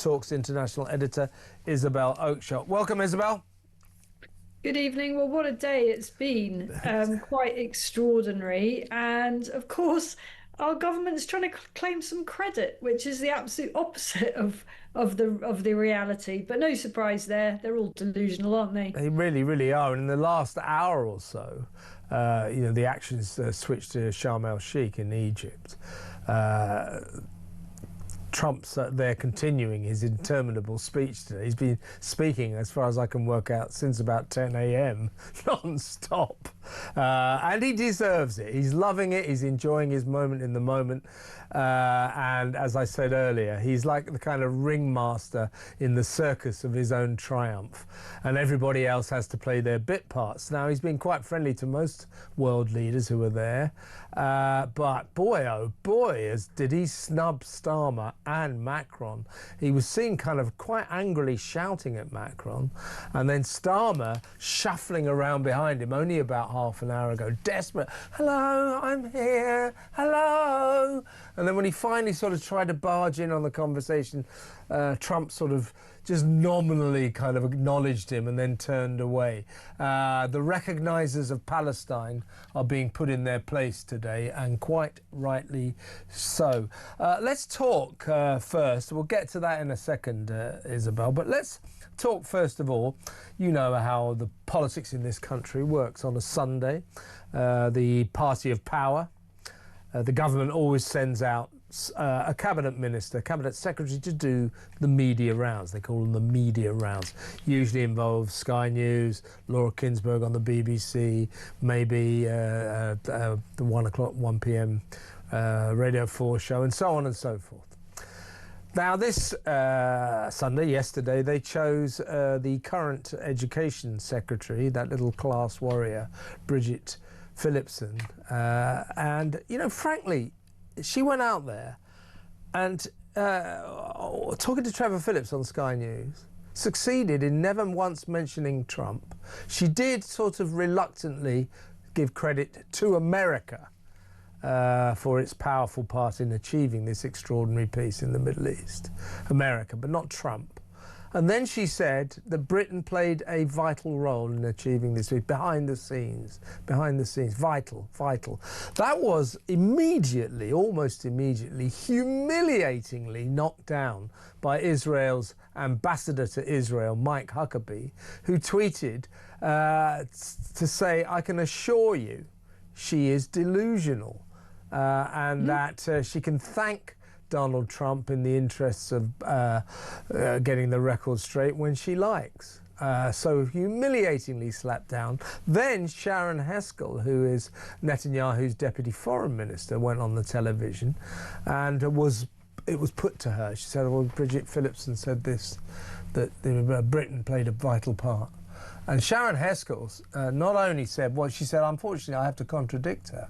Talks international editor Isabel Oakeshott. Welcome, Isabel. Good evening. Well, what a day it's been. Quite extraordinary. And of course, our government's trying to claim some credit, which is the absolute opposite of the reality. But no surprise there. They're all delusional, aren't they? They really, really are. And in the last hour or so, the actions switched to Sharm el-Sheikh in Egypt. Trump's there continuing his interminable speech today. He's been speaking, as far as I can work out, since about 10 a.m. non-stop. And he deserves it. He's loving it. He's enjoying his moment in the moment. And as I said earlier, he's like the kind of ringmaster in the circus of his own triumph. And everybody else has to play their bit parts. Now, he's been quite friendly to most world leaders who are there. But boy, oh boy, did he snub Starmer and Macron. He was seen kind of quite angrily shouting at Macron, and then Starmer shuffling around behind him only about half an hour ago, desperate, hello, I'm here, hello. And then when he finally sort of tried to barge in on the conversation, Trump sort of just nominally kind of acknowledged him and then turned away. The recognisers of Palestine are being put in their place today, and quite rightly so. Let's talk first. We'll get to that in a second, Isabel, but let's talk first of all. You know how the politics in this country works. On a Sunday, the party of power, the government always sends out a cabinet minister, cabinet secretary to do the media rounds. They call them the media rounds. Usually involves Sky News, Laura Kinsberg on the BBC, maybe the 1 p.m. Radio 4 show, and so on and so forth. Now, this Sunday, yesterday, they chose the current education secretary, that little class warrior, Bridget Phillipson, and, you know, frankly, she went out there and, talking to Trevor Phillips on Sky News, succeeded in never once mentioning Trump. She did sort of reluctantly give credit to America for its powerful part in achieving this extraordinary peace in the Middle East. America, but not Trump. And then she said that Britain played a vital role in achieving this behind the scenes, vital. That was immediately, almost immediately, humiliatingly knocked down by Israel's ambassador to Israel, Mike Huckabee, who tweeted to say, I can assure you she is delusional, and that she can thank Donald Trump in the interests of getting the record straight when she likes. So humiliatingly slapped down. Then Sharon Haskell, who is Netanyahu's deputy foreign minister, went on the television, and it was put to her. She said, well, Bridget Phillipson said this, that Britain played a vital part. And Sharon Haskell not only said, well, she said, unfortunately, I have to contradict her.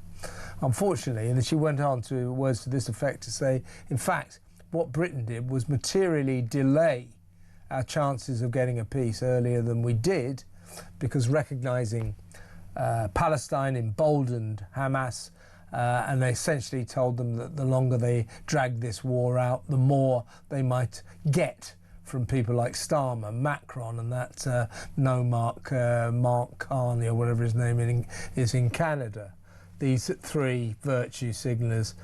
Unfortunately, and then she went on to words to this effect to say, in fact, what Britain did was materially delay our chances of getting a peace earlier than we did, because recognising Palestine emboldened Hamas, and they essentially told them that the longer they dragged this war out, the more they might get from people like Starmer, Macron, and that Mark Carney, or whatever his name is in Canada. These three virtue signallers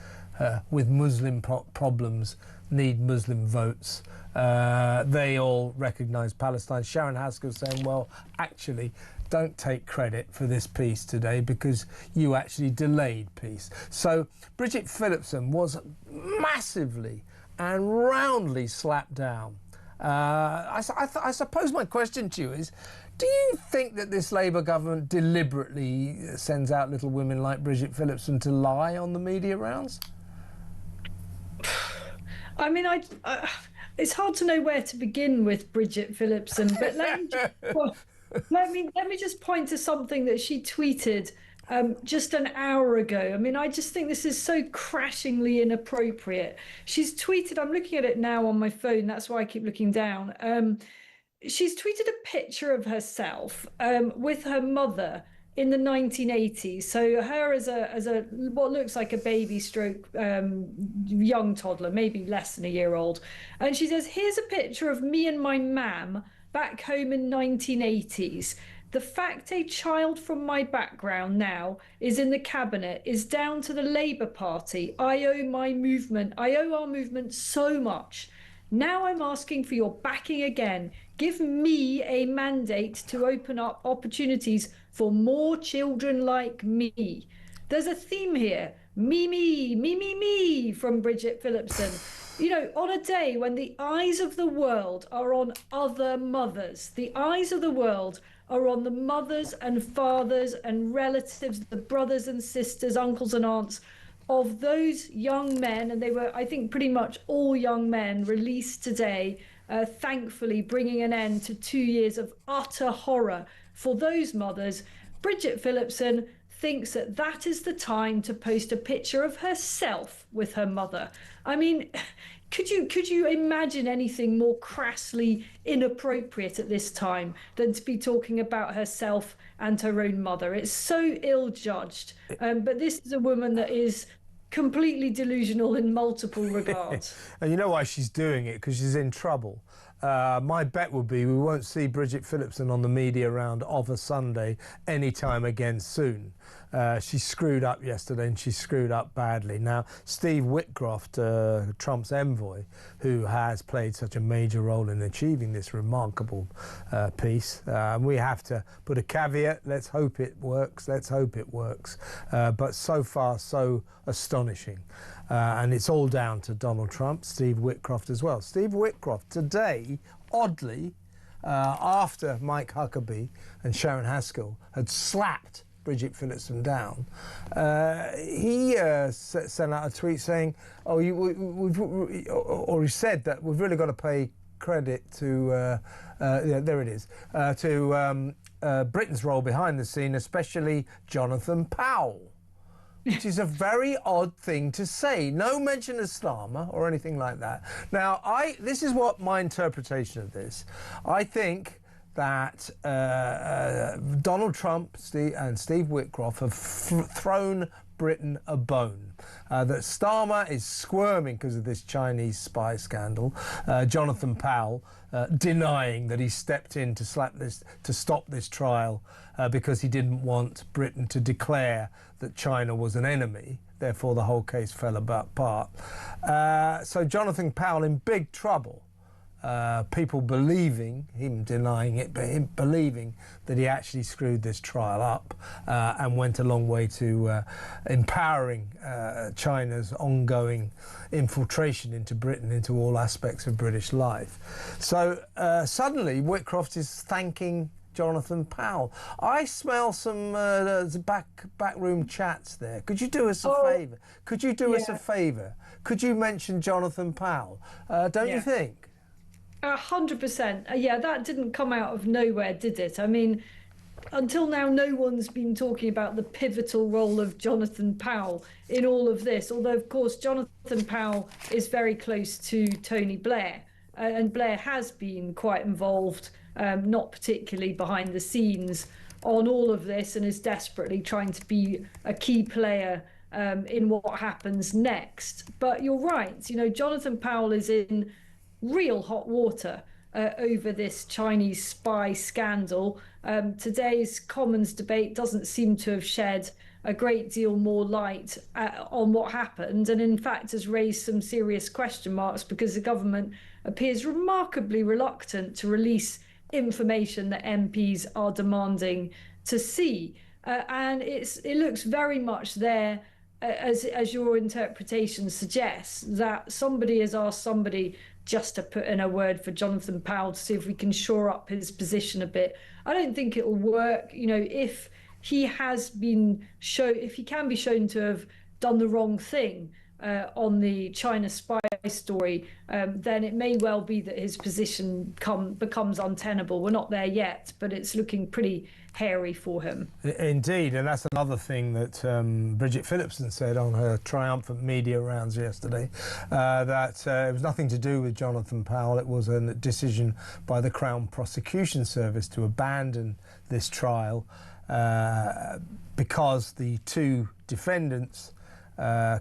with Muslim problems need Muslim votes. They all recognise Palestine. Sharon Haskell saying, well, actually, don't take credit for this peace today because you actually delayed peace. So Bridget Phillipson was massively and roundly slapped down. I suppose my question to you is, do you think that this Labour government deliberately sends out little women like Bridget Phillipson to lie on the media rounds? I mean, it's hard to know where to begin with Bridget Phillipson, but let me just point to something that she tweeted just an hour ago. I mean, I just think this is so crashingly inappropriate. She's tweeted, I'm looking at it now on my phone, that's why I keep looking down. She's tweeted a picture of herself with her mother in the 1980s. So her as a what looks like a baby stroke young toddler, maybe less than a year old. And she says, here's a picture of me and my mam back home in 1980s. The fact a child from my background now is in the cabinet is down to the Labour Party. I owe our movement so much. Now I'm asking for your backing again. Give me a mandate to open up opportunities for more children like me. There's a theme here. Me, from Bridget Phillipson. You know, on a day when the eyes of the world are on other mothers, the eyes of the world are on the mothers and fathers and relatives, the brothers and sisters, uncles and aunts of those young men, and they were, I think, pretty much all young men released today, thankfully bringing an end to 2 years of utter horror for those mothers. Bridget Phillipson thinks that that is the time to post a picture of herself with her mother. I mean, could you imagine anything more crassly inappropriate at this time than to be talking about herself and her own mother? It's so ill-judged. But this is a woman that is completely delusional in multiple regards. And you know why she's doing it? Because she's in trouble. My bet would be we won't see Bridget Phillipson on the media round of a Sunday anytime again soon. She screwed up yesterday, and she screwed up badly. Now, Steve Whitcroft, Trump's envoy, who has played such a major role in achieving this remarkable peace, we have to put a caveat. Let's hope it works. Let's hope it works. But so far, so astonishing. And it's all down to Donald Trump, Steve Whitcroft as well. Steve Whitcroft today, oddly, after Mike Huckabee and Sharon Haskell had slapped Bridget Phillipson down, he sent out a tweet saying, "Oh, he said that we've really got to pay credit to, yeah, there it is, to Britain's role behind the scene, especially Jonathan Powell." Which is a very odd thing to say. No mention of Starmer or anything like that. Now, this is what my interpretation of this. I think that Donald Trump and Steve Whitcroft have thrown Britain a bone. That Starmer is squirming because of this Chinese spy scandal. Jonathan Powell denying that he stepped in to stop this trial because he didn't want Britain to declare that China was an enemy. Therefore, the whole case fell apart. So Jonathan Powell in big trouble. People believing, him denying it, but him believing that he actually screwed this trial up and went a long way to empowering China's ongoing infiltration into Britain, into all aspects of British life. So suddenly Whitcroft is thanking Jonathan Powell. I smell some backroom chats there. Could you do us a favour? Could you do us a favour? Could you mention Jonathan Powell? Don't you think? 100%. Yeah, that didn't come out of nowhere, did it? I mean, until now, no one's been talking about the pivotal role of Jonathan Powell in all of this. Although, of course, Jonathan Powell is very close to Tony Blair, and Blair has been quite involved, not particularly behind the scenes, on all of this, and is desperately trying to be a key player in what happens next. But you're right, you know, Jonathan Powell is in real hot water over this Chinese spy scandal. Today's Commons debate doesn't seem to have shed a great deal more light on what happened, and in fact has raised some serious question marks because the government appears remarkably reluctant to release information that MPs are demanding to see. And it looks very much there, as your interpretation suggests, that somebody has asked somebody just to put in a word for Jonathan Powell to see if we can shore up his position a bit. I don't think it'll work. You know, if he has been if he can be shown to have done the wrong thing on the China spy story, then it may well be that his position becomes untenable. We're not there yet, but it's looking pretty hairy for him. Indeed, and that's another thing that Bridget Phillipson said on her triumphant media rounds yesterday, that it was nothing to do with Jonathan Powell. It was a decision by the Crown Prosecution Service to abandon this trial because the two defendants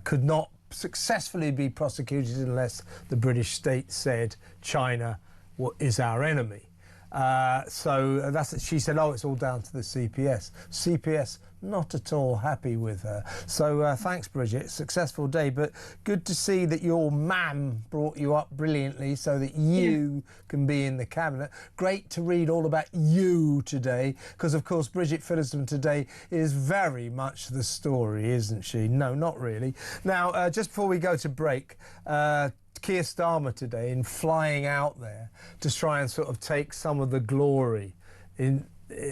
could not successfully be prosecuted unless the British state said China is our enemy. So she said, oh, it's all down to the CPS. CPS not at all happy with her. So thanks, Bridget. Successful day, but good to see that your mam brought you up brilliantly so that you can be in the cabinet. Great to read all about you today, because of course Bridget Phillipson today is very much the story, isn't she? No, not really. Now, just before we go to break, Keir Starmer today in flying out there to try and sort of take some of the glory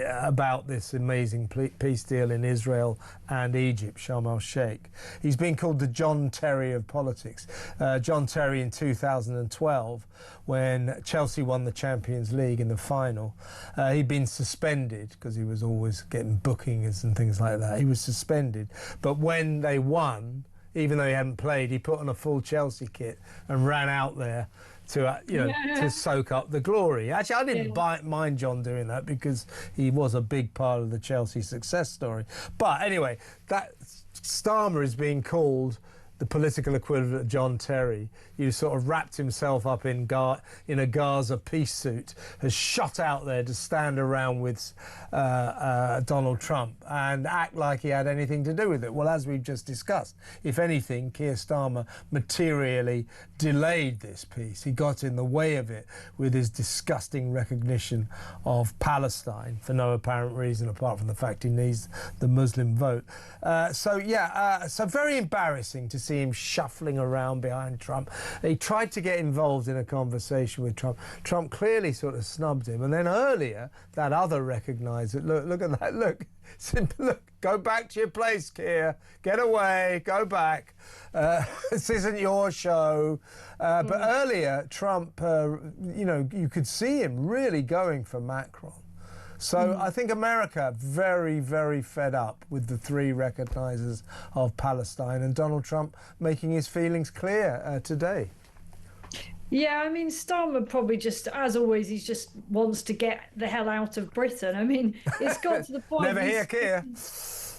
about this amazing peace deal in Israel and Egypt, Sharm el-Sheikh. He's been called the John Terry of politics. John Terry in 2012, when Chelsea won the Champions League in the final, he'd been suspended because he was always getting bookings and things like that. He was suspended. But when they won, even though he hadn't played, he put on a full Chelsea kit and ran out there to to soak up the glory. Actually, I didn't mind John doing that because he was a big part of the Chelsea success story. But anyway, that Starmer is being called the political equivalent of John Terry. He sort of wrapped himself up in a Gaza peace suit, has shot out there to stand around with Donald Trump and act like he had anything to do with it. Well, as we've just discussed, if anything, Keir Starmer materially delayed this peace. He got in the way of it with his disgusting recognition of Palestine for no apparent reason apart from the fact he needs the Muslim vote. So very embarrassing to see him shuffling around behind Trump. He tried to get involved in a conversation with Trump. Trump clearly sort of snubbed him. And then earlier, that other recognised it. Look at that. Look, go back to your place, Keir. Get away. Go back. This isn't your show. But earlier, Trump, you could see him really going for Macron. So I think America very, very fed up with the three recognisers of Palestine, and Donald Trump making his feelings clear today. Yeah, I mean, Starmer probably just, as always, he just wants to get the hell out of Britain. I mean, it's got to the point... Never hear, Keir.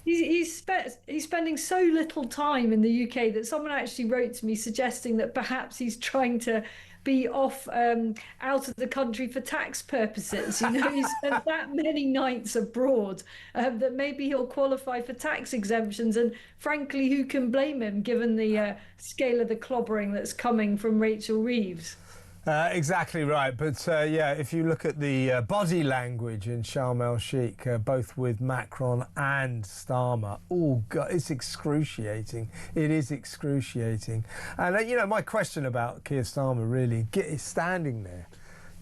He's spending so little time in the UK that someone actually wrote to me suggesting that perhaps he's trying to be off out of the country for tax purposes. He's spent that many nights abroad that maybe he'll qualify for tax exemptions. And frankly, who can blame him given the scale of the clobbering that's coming from Rachel Reeves? Exactly right. But if you look at the body language in Sharm el-Sheikh, both with Macron and Starmer, oh God, it's excruciating. It is excruciating. And, my question about Keir Starmer really is standing there.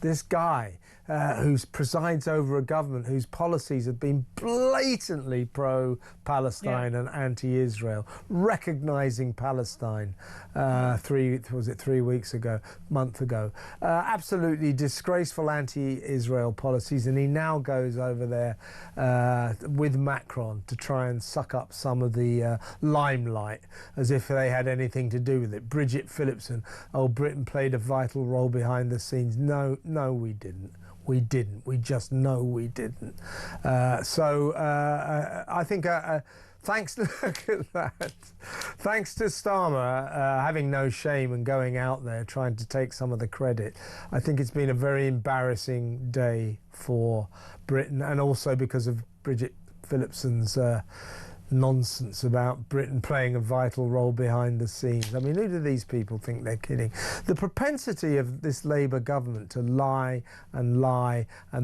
This guy who presides over a government whose policies have been blatantly pro-Palestine and anti-Israel, recognising Palestine 3 weeks ago, month ago. Absolutely disgraceful anti-Israel policies, and he now goes over there with Macron to try and suck up some of the limelight as if they had anything to do with it. Bridget Phillipson, Britain played a vital role behind the scenes. No, we didn't. We didn't. We just know we didn't. I think thanks. Look at that. Thanks to Starmer having no shame and going out there trying to take some of the credit. I think it's been a very embarrassing day for Britain, and also because of Bridget Phillipson's nonsense about Britain playing a vital role behind the scenes. I mean, who do these people think they're kidding? The propensity of this Labour government to lie and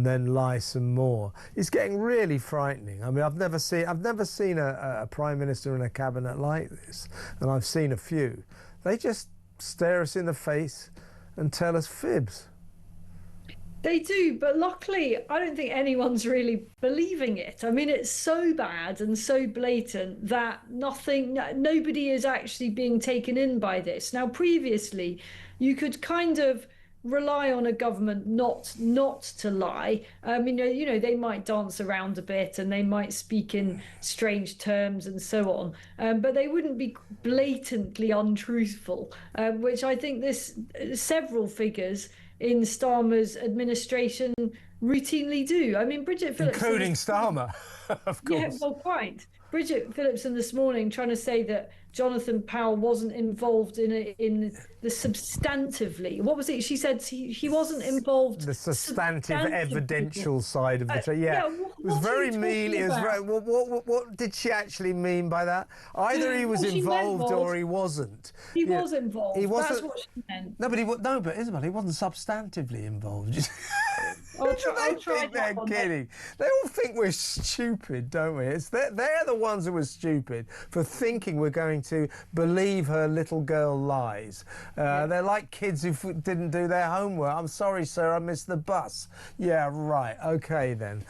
then lie some more is getting really frightening. I mean, I've never seen a Prime Minister in a cabinet like this, and I've seen a few. They just stare us in the face and tell us fibs. They do, but luckily, I don't think anyone's really believing it. I mean, it's so bad and so blatant that nobody is actually being taken in by this. Now, previously, you could kind of rely on a government not to lie. They might dance around a bit and they might speak in strange terms and so on, but they wouldn't be blatantly untruthful, which I think several figures in Starmer's administration routinely do. I mean, Bridget Phillipson... Including Starmer, of course. Yeah, well, quite. Bridget Phillipson this morning trying to say that Jonathan Powell wasn't involved in the substantively. What was it? She said he wasn't involved. The substantive evidential side of the it was very mean. It was very, what did she actually mean by that? Either he was involved or he wasn't. He was involved. He wasn't. That's what she meant. No, but Isabel, he wasn't substantively involved. I'll try they're kidding. They all think we're stupid, don't we? They're the ones who are stupid for thinking we're going to believe her little girl lies. They're like kids who didn't do their homework. I'm sorry, sir, I missed the bus. Yeah, right. Okay, then.